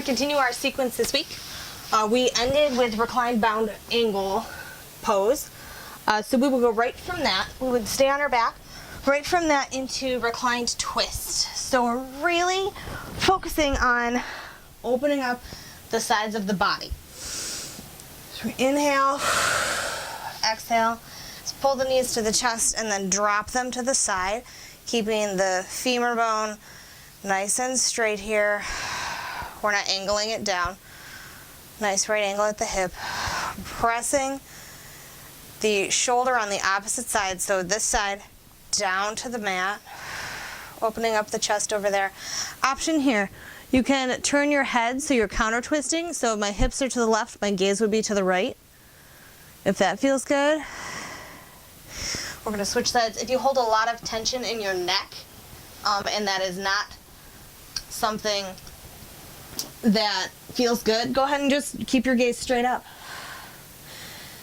continue our sequence this week. We ended with reclined bound angle pose. So we will go right from that. We would stay on our back, right from that into reclined twist. So we're really focusing on opening up the sides of the body. So we inhale, exhale, just pull the knees to the chest and then drop them to the side, keeping the femur bone nice and straight here. We're not angling it down. Nice right angle at the hip. Pressing the shoulder on the opposite side, so this side down to the mat, opening up the chest over there. Option here, you can turn your head so you're counter twisting, so if my hips are to the left, my gaze would be to the right, if that feels good. We're going to switch sides. If you hold a lot of tension in your neck, and that is not something that feels good, go ahead and just keep your gaze straight up.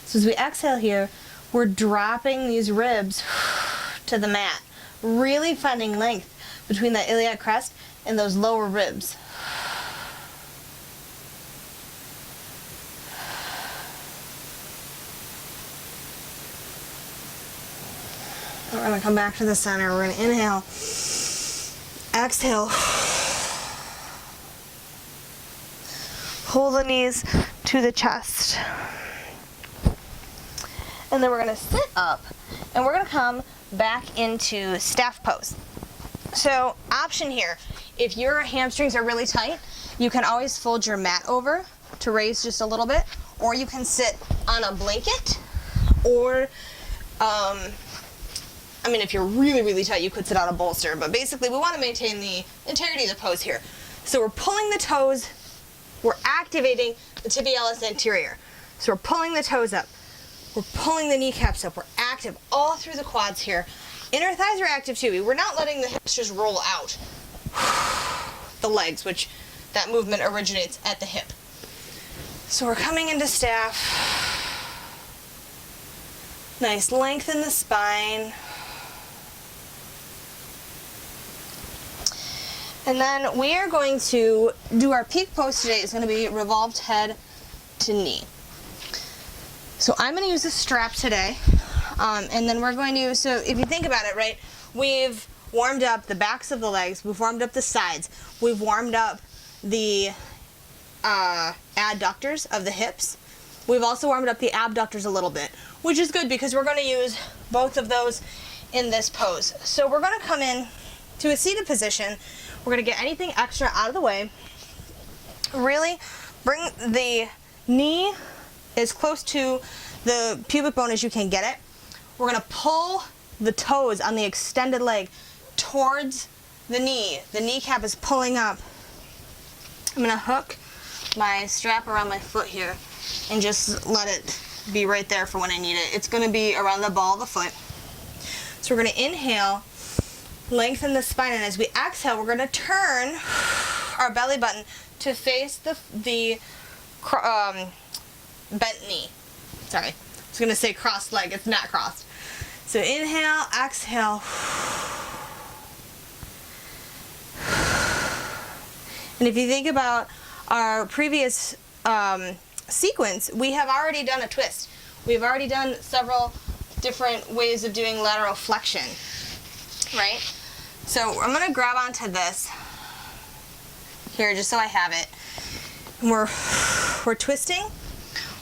So as we exhale here, we're dropping these ribs to the mat, really finding length between that iliac crest and those lower ribs. We're going to come back to the center. We're going to inhale, exhale, pull the knees to the chest. And then we're going to sit up and we're going to come back into staff pose. So option here, if your hamstrings are really tight, you can always fold your mat over to raise just a little bit, or you can sit on a blanket, or if you're really, really tight, you could sit on a bolster, but basically we want to maintain the integrity of the pose here. So we're pulling the toes, we're activating the tibialis anterior. So we're pulling the toes up. We're pulling the kneecaps up. We're active all through the quads here. Inner thighs are active too. We're not letting the hips just roll out the legs, which that movement originates at the hip. So we're coming into staff. Nice length in the spine. And then we are going to do our peak pose today. It's going to be revolved head to knee. So I'm going to use a strap today, and then we're going to, so if you think about it, right, we've warmed up the backs of the legs, we've warmed up the sides, we've warmed up the adductors of the hips, we've also warmed up the abductors a little bit, which is good because we're going to use both of those in this pose. So we're going to come in to a seated position, we're going to get anything extra out of the way, really bring the knee as close to the pubic bone as you can get it. We're going to pull the toes on the extended leg towards the knee. The kneecap is pulling up. I'm going to hook my strap around my foot here and just let it be right there for when I need it. It's going to be around the ball of the foot. So we're going to inhale, lengthen the spine, and as we exhale, we're going to turn our belly button to face the bent knee. Sorry, I was going to say crossed leg, it's not crossed. So inhale, exhale. And if you think about our previous sequence, we have already done a twist. We've already done several different ways of doing lateral flexion, right? So I'm going to grab onto this here just so I have it. And we're twisting.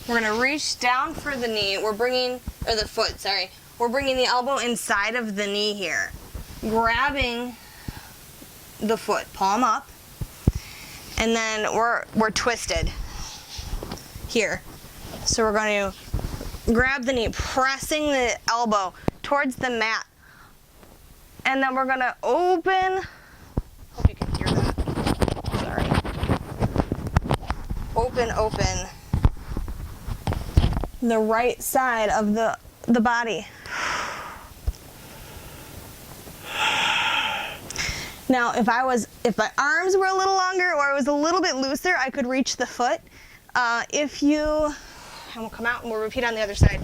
We're going to reach down for the knee. We're bringing the elbow inside of the knee here. Grabbing the foot, palm up. And then we're twisted here. So we're going to grab the knee, pressing the elbow towards the mat. And then we're going to open, hope you can hear that. Sorry. Open. The right side of the body. Now, if my arms were a little longer or it was a little bit looser, I could reach the foot. And we'll come out and we'll repeat on the other side.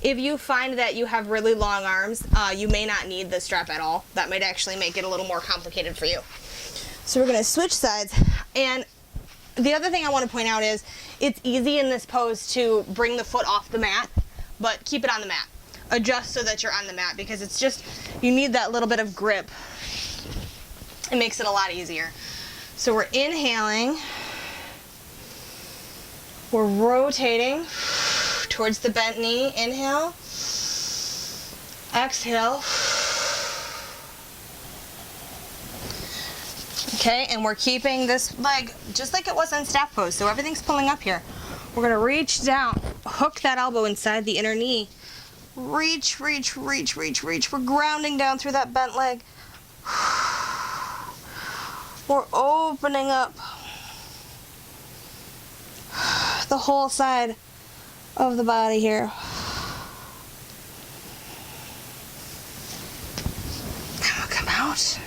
If you find that you have really long arms, you may not need the strap at all. That might actually make it a little more complicated for you. So we're going to switch sides, and the other thing I want to point out is it's easy in this pose to bring the foot off the mat, but keep it on the mat. Adjust so that you're on the mat, because it's just, you need that little bit of grip. It makes it a lot easier. So we're inhaling, we're rotating towards the bent knee. Inhale, exhale. Okay, and we're keeping this leg just like it was in staff pose, so everything's pulling up here. We're gonna reach down, hook that elbow inside the inner knee. Reach, reach, reach, reach, reach. We're grounding down through that bent leg. We're opening up the whole side of the body here. Come out.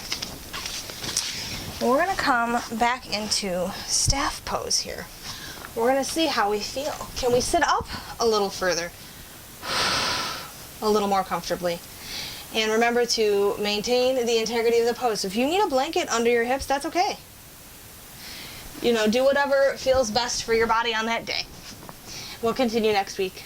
We're gonna come back into staff pose here. We're gonna see how we feel. Can we sit up a little further? A little more comfortably. And remember to maintain the integrity of the pose. So if you need a blanket under your hips, that's okay. You know, do whatever feels best for your body on that day. We'll continue next week.